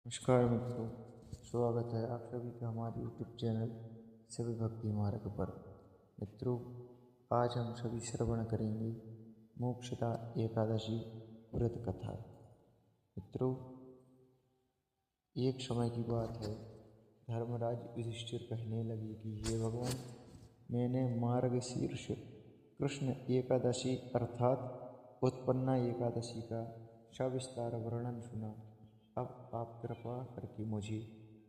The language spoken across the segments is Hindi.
नमस्कार मित्रों, स्वागत है आप सभी का हमारे यूट्यूब चैनल सभी भक्ति मार्ग पर। मित्रों, आज हम सभी श्रवण करेंगे मोक्षदा एकादशी व्रत कथा। मित्रों, एक समय की बात है, धर्मराज युधिष्ठिर कहने लगे कि हे भगवान, मैंने मार्गशीर्ष कृष्ण एकादशी अर्थात उत्पन्ना एकादशी का सविस्तार वर्णन सुना। अब आप कृपा करके मुझे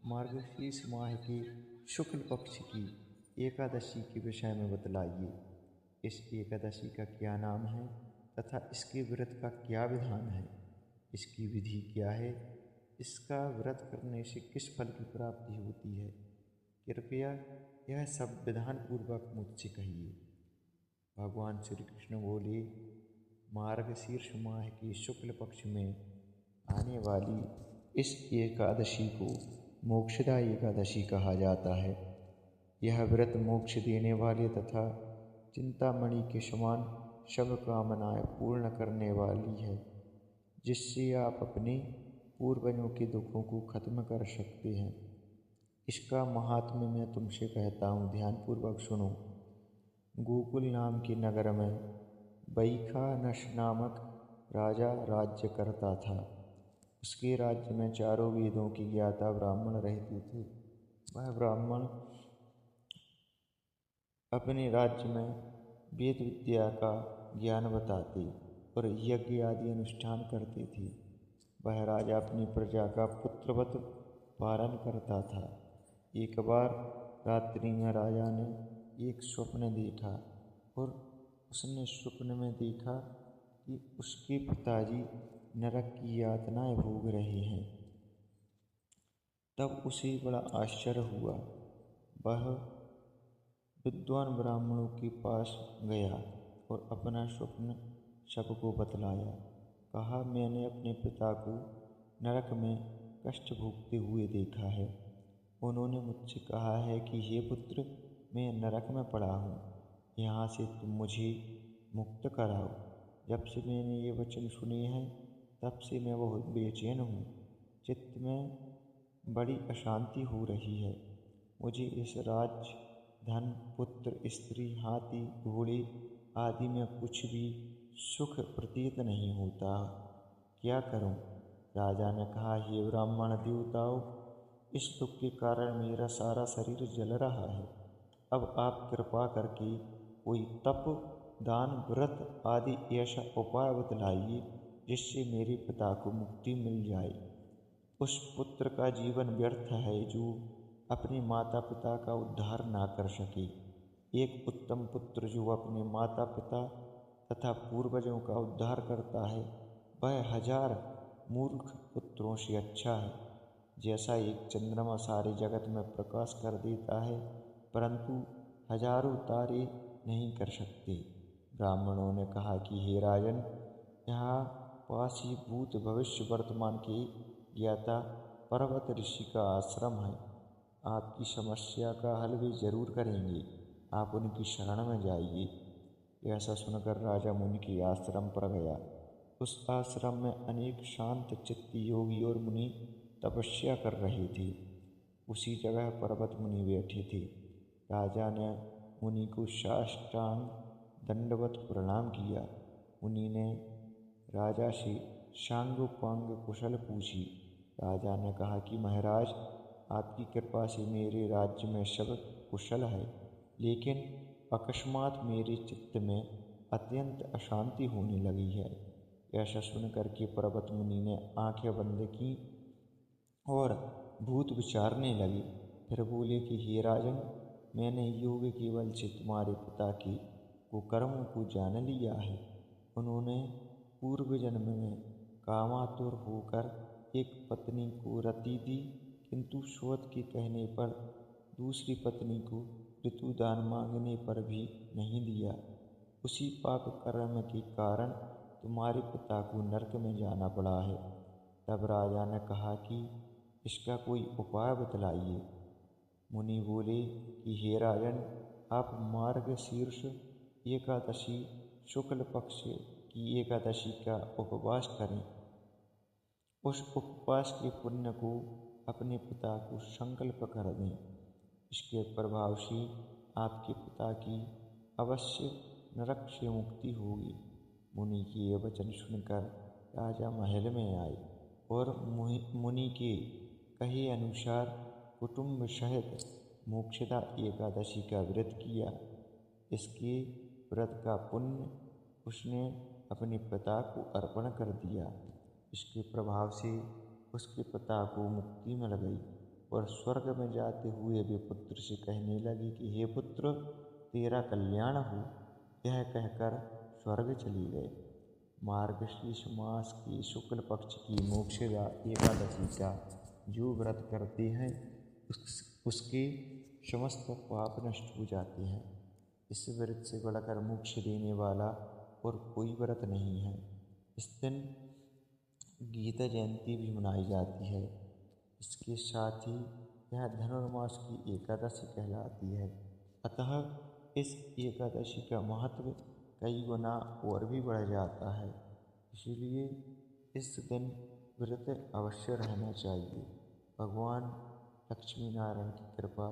मार्गशीर्ष माह के शुक्ल पक्ष की एकादशी के विषय में बतलाइए। इस एकादशी का क्या नाम है तथा इसके व्रत का क्या विधान है, इसकी विधि क्या है, इसका व्रत करने से किस फल की प्राप्ति होती है। कृपया यह सब विधान पूर्वक मुझसे कहिए। भगवान श्री कृष्ण बोले, मार्गशीर्ष माह के शुक्ल पक्ष में आने वाली इस एकादशी को मोक्षदा एकादशी कहा जाता है। यह व्रत मोक्ष देने वाले तथा चिंतामणि के समान सब कामनाएं पूर्ण करने वाली है, जिससे आप अपने पूर्वजों के दुखों को खत्म कर सकते हैं। इसका महात्म्य मैं तुमसे कहता हूँ, ध्यानपूर्वक सुनो। गोकुल नाम के नगर में वैखानस नामक राजा राज्य करता था। उसके राज्य में चारों वेदों की ज्ञाता ब्राह्मण रहते थे। वह ब्राह्मण अपने राज्य में वेद विद्या का ज्ञान बताते और यज्ञ आदि अनुष्ठान करते थे। वह राजा अपनी प्रजा का पुत्रवत पालन करता था। एक बार रात्रि में राजा ने एक स्वप्न देखा और उसने स्वप्न में देखा कि उसके पिताजी नरक की यातनाएं भोग रहे हैं। तब उसे बड़ा आश्चर्य हुआ। वह विद्वान ब्राह्मणों के पास गया और अपना स्वप्न सबको बतलाया। कहा, मैंने अपने पिता को नरक में कष्ट भोगते हुए देखा है। उन्होंने मुझसे कहा है कि हे पुत्र, मैं नरक में पड़ा हूँ, यहाँ से तुम मुझे मुक्त कराओ। जब से मैंने ये वचन सुने हैं तब से मैं बहुत बेचैन हूँ। चित्त में बड़ी अशांति हो रही है। मुझे इस राज्य, धन, पुत्र, स्त्री, हाथी, घोड़े आदि में कुछ भी सुख प्रतीत नहीं होता। क्या करूं? राजा ने कहा, हे ब्राह्मण देवताओं, इस दुख के कारण मेरा सारा शरीर जल रहा है। अब आप कृपा करके कोई तप, दान, व्रत आदि ऐसा उपाय बतलाइए जिससे मेरे पिता को मुक्ति मिल जाए। उस पुत्र का जीवन व्यर्थ है जो अपने माता पिता का उद्धार ना कर सके। एक उत्तम पुत्र जो अपने माता पिता तथा पूर्वजों का उद्धार करता है, वह 1000 मूर्ख पुत्रों से अच्छा है। जैसा एक चंद्रमा सारे जगत में प्रकाश कर देता है, परंतु हजारों तारे नहीं कर सकते। ब्राह्मणों ने कहा कि हे राजन, यहाँ पास ही भूत भविष्य वर्तमान के ज्ञाता पर्वत ऋषि का आश्रम है। आपकी समस्या का हल वे जरूर करेंगे। आप उनकी शरण में जाइए। ऐसा सुनकर राजा मुनि के आश्रम पर गया। उस आश्रम में अनेक शांत चित्त योगी और मुनि तपस्या कर रहे थे। उसी जगह पर्वत मुनि बैठे थे। राजा ने मुनि को साष्टांग दंडवत प्रणाम किया। मुनि ने राजा से सांगोपांग कुशल पूछी। राजा ने कहा कि महाराज, आपकी कृपा से मेरे राज्य में सब कुशल है, लेकिन अकस्मात मेरे चित्त में अत्यंत अशांति होने लगी है। ऐसा सुनकर के पर्वत मुनि ने आंखें बंद की और भूत विचारने लगे। फिर बोले कि हे राजन, मैंने योग के बल से तुम्हारे पिता के कुकर्मों को जान लिया है। उन्होंने पूर्व जन्म में कामातुर होकर एक पत्नी को रति दी, किंतु स्वत के कहने पर दूसरी पत्नी को ऋतुदान मांगने पर भी नहीं दिया। उसी पाप कर्म के कारण तुम्हारे पिता को नरक में जाना पड़ा है। तब राजा ने कहा कि इसका कोई उपाय बतलाइए। मुनि बोले कि हे राजन, आप मार्गशीर्ष एकादशी शुक्ल पक्ष की एकादशी का उपवास करें। उस उपवास के पुण्य को अपने पिता को संकल्प कर दें। इसके प्रभाव से आपके पिता की अवश्य नरक से मुक्ति होगी। मुनि के ये वचन सुनकर राजा महल में आए और मुनि के कहे अनुसार कुटुंब सहित मोक्षदा एकादशी का व्रत किया। इसके व्रत का पुण्य उसने अपने पिता को अर्पण कर दिया। इसके प्रभाव से उसके पिता को मुक्ति मिल गई और स्वर्ग में जाते हुए वे पुत्र से कहने लगे कि हे पुत्र, तेरा कल्याण हो। यह कहकर स्वर्ग चले गए। मार्गशीर्ष मास की शुक्ल पक्ष की मोक्षदा एकादशी का जो व्रत करते हैं उसके समस्त पाप नष्ट हो जाते हैं। इस व्रत से बढ़कर मोक्ष देने वाला और कोई व्रत नहीं है। इस दिन गीता जयंती भी मनाई जाती है। इसके साथ ही यह धनुर्मास की एकादशी कहलाती है। अतः इस एकादशी का महत्व कई गुना और भी बढ़ जाता है। इसीलिए इस दिन व्रत अवश्य रहना चाहिए। भगवान लक्ष्मी नारायण की कृपा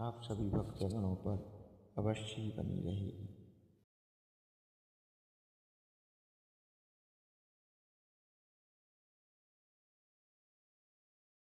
आप सभी भक्तगणों पर अवश्य ही बनी रहेगी।